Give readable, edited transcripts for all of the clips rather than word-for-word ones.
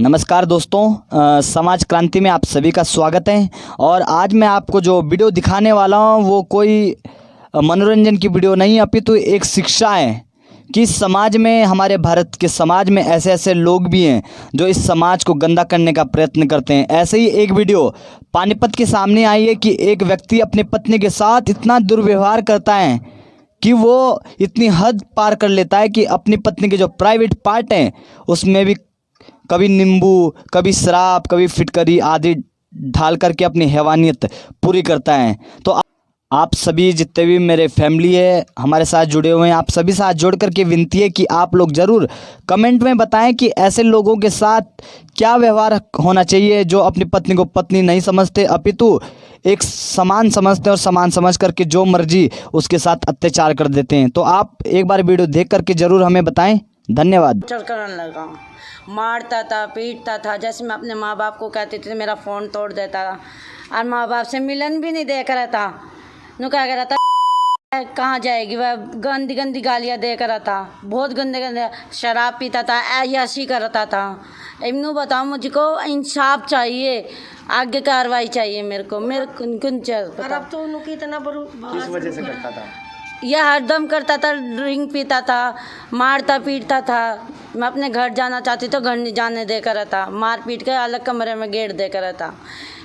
नमस्कार दोस्तों, समाज क्रांति में आप सभी का स्वागत है। और आज मैं आपको जो वीडियो दिखाने वाला हूँ वो कोई मनोरंजन की वीडियो नहीं, अपितु एक शिक्षा है कि समाज में, हमारे भारत के समाज में ऐसे ऐसे लोग भी हैं जो इस समाज को गंदा करने का प्रयत्न करते हैं। ऐसे ही एक वीडियो पानीपत के सामने आई है कि एक व्यक्ति अपनी पत्नी के साथ इतना दुर्व्यवहार करता है कि वो इतनी हद पार कर लेता है कि अपनी पत्नी के जो प्राइवेट पार्ट हैं उसमें भी कभी नींबू, कभी शराब, कभी फिटकरी आदि ढाल करके अपनी हैवानियत पूरी करता है। तो आप सभी जितने भी मेरे फैमिली है हमारे साथ जुड़े हुए हैं, आप सभी साथ जोड़ करके विनती है कि आप लोग ज़रूर कमेंट में बताएं कि ऐसे लोगों के साथ क्या व्यवहार होना चाहिए जो अपनी पत्नी को पत्नी नहीं समझते, अपितु एक समान समझते हैं और समान समझ करके जो मर्जी उसके साथ अत्याचार कर देते हैं। तो आप एक बार वीडियो देख करके ज़रूर हमें बताएं। धन्यवाद। करने लगा, मारता था, पीटता था। जैसे मैं अपने माँ बाप को कहती थी मेरा फ़ोन तोड़ देता था और माँ बाप से मिलन भी नहीं देख रहा था। नु क्या कह रहा था, कहाँ जाएगी वह, गंदी गंदी गालियाँ दे कर रहा था, बहुत गंदे गंदे। शराब पीता था, ऐसी करता था। इन्हों बताओ, मुझको इंसाफ चाहिए, आगे कार्रवाई चाहिए मेरे को अब तो उनकी इतना किस वजह से करता था? यह हरदम करता था, ड्रिंक पीता था, मारता पीटता था। मैं अपने घर जाना चाहती तो घर नहीं जाने देकर रहता, मार पीट कर अलग कमरे में गेट देकर रहता।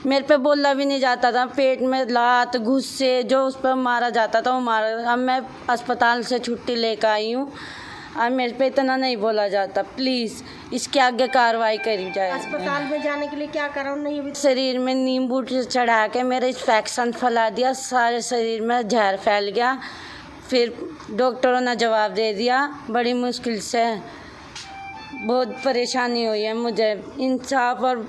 मेरे पे बोलना भी नहीं जाता था, पेट में लात गुस्से जो उस पर मारा जाता था वो मारा। अब मैं अस्पताल से छुट्टी लेकर आई हूँ और मेरे पे इतना नहीं बोला जाता। प्लीज़ इसके आगे कार्रवाई करी जाए। अस्पताल में जाने के लिए क्या करा? नहीं, अभी शरीर में नींबू चढ़ा के मेरे इन्फेक्शन फैला दिया, सारे शरीर में जहर फैल गया। फिर डॉक्टरों ने जवाब दे दिया, बड़ी मुश्किल से, बहुत परेशानी हुई है मुझे। इंसाफ और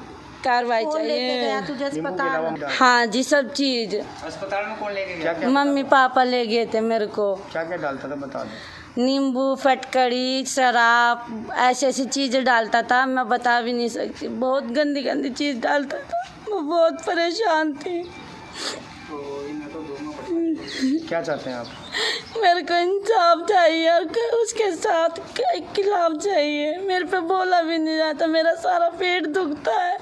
कार्रवाई चाहिए। गया तुझे अस्पताल? हाँ जी, सब चीज़। अस्पताल में कौन लेके गया? मम्मी पापा ले गए थे मेरे को। क्या क्या डालता था बता दो। नींबू, फटकड़ी, शराब, ऐसी ऐसी चीज़ें डालता था, मैं बता भी नहीं सकती। बहुत गंदी गंदी चीज़ डालता था, मैं बहुत परेशान थी। क्या चाहते हैं आप? मेरे को इंसाफ चाहिए और उसके साथ खिलाफ चाहिए। मेरे पे बोला भी नहीं जाता, मेरा सारा पेट दुखता है,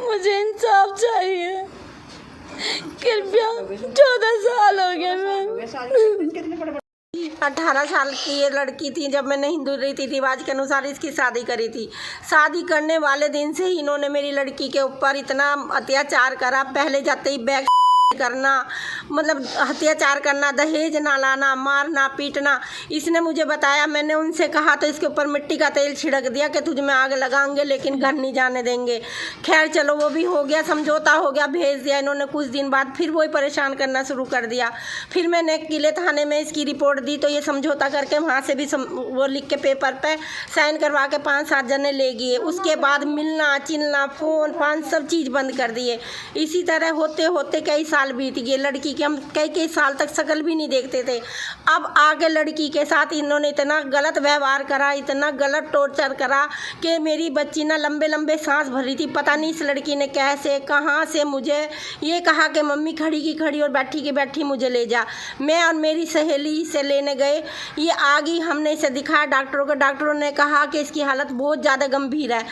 मुझे इंसाफ चाहिए कृपया। 14 साल हो गए मैं। 18 साल की ये लड़की थी जब मैंने हिंदू रीति रिवाज के अनुसार इसकी शादी करी थी। शादी करने वाले दिन से ही इन्होंने मेरी लड़की के ऊपर इतना अत्याचार करा। पहले जाते ही बैग करना, मतलब अत्याचार करना, दहेज ना लाना, मारना पीटना। इसने मुझे बताया, मैंने उनसे कहा तो इसके ऊपर मिट्टी का तेल छिड़क दिया कि तुझ में आग लगाएंगे लेकिन घर नहीं जाने देंगे। खैर चलो वो भी हो गया, समझौता हो गया, भेज दिया इन्होंने। कुछ दिन बाद फिर वही परेशान करना शुरू कर दिया। फिर मैंने किले थाने में इसकी रिपोर्ट दी तो ये समझौता करके वहाँ से भी वो लिख के पेपर पे साइन करवा के 5-7 जने ले गए। उसके बाद मिलना चिलना, फ़ोन फान सब चीज़ बंद कर दिए। इसी तरह होते होते कई साल बीत गए। लड़की के हम कई साल तक शकल भी नहीं देखते थे। अब आगे लड़की के साथ इन्होंने इतना गलत व्यवहार करा, इतना गलत टॉर्चर करा कि मेरी बच्ची ना लंबे लंबे सांस भर रही थी। पता नहीं इस लड़की ने कैसे कहाँ से मुझे ये कहा कि मम्मी खड़ी की खड़ी और बैठी की बैठी मुझे ले जा। मैं और मेरी सहेली से लेने गए, ये आ गई, हमने इसे दिखाया डॉक्टरों को। डॉक्टरों ने कहा कि इसकी हालत बहुत ज़्यादा गंभीर है।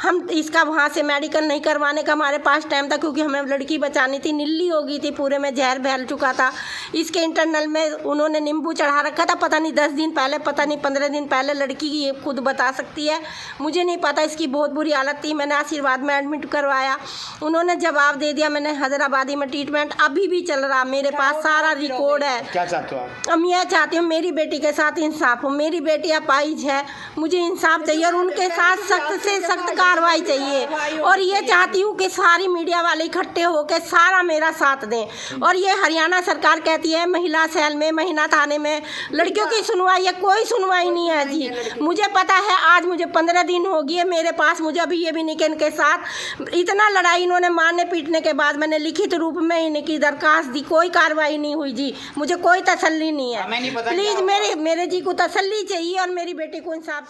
हम इसका वहाँ से मेडिकल नहीं करवाने का हमारे पास टाइम था क्योंकि हमें लड़की बचानी थी। नीली हो गई थी, पूरे में जहर फैल चुका था। इसके इंटरनल में उन्होंने नींबू चढ़ा रखा था, पता नहीं 10 दिन पहले, पता नहीं 15 दिन पहले। लड़की की ये खुद बता सकती है, मुझे नहीं पता। इसकी बहुत बुरी हालत थी। मैंने आशीर्वाद में एडमिट करवाया, उन्होंने जवाब दे दिया। मैंने हैदराबादी में ट्रीटमेंट अभी भी चल रहा, मेरे पास सारा रिकॉर्ड है। क्या चाहते हो आप? हम यह चाहती हूँ मेरी बेटी के साथ इंसाफ हो। मेरी बेटी अपाहिज है, मुझे इंसाफ चाहिए और उनके साथ सख्त से सख्त कार्रवाई चाहिए। और ये चाहती हूँ कि सारी मीडिया वाले इकट्ठे होकर सारा मेरा साथ दें। और ये हरियाणा सरकार कहती है महिला सेल में, महिला थाने में लड़कियों की सुनवाई है, कोई सुनवाई नहीं है जी। मुझे पता है, आज मुझे 15 दिन हो गए मेरे पास, मुझे अभी ये भी नहीं कि इनके साथ इतना लड़ाई इन्होंने मारने पीटने के बाद मैंने लिखित रूप में इनकी दरखास्त दी, कोई कार्रवाई नहीं हुई जी। मुझे कोई तसल्ली नहीं है। प्लीज़ मेरे जी को तसल्ली चाहिए और मेरी बेटी को इंसाफ चाहिए।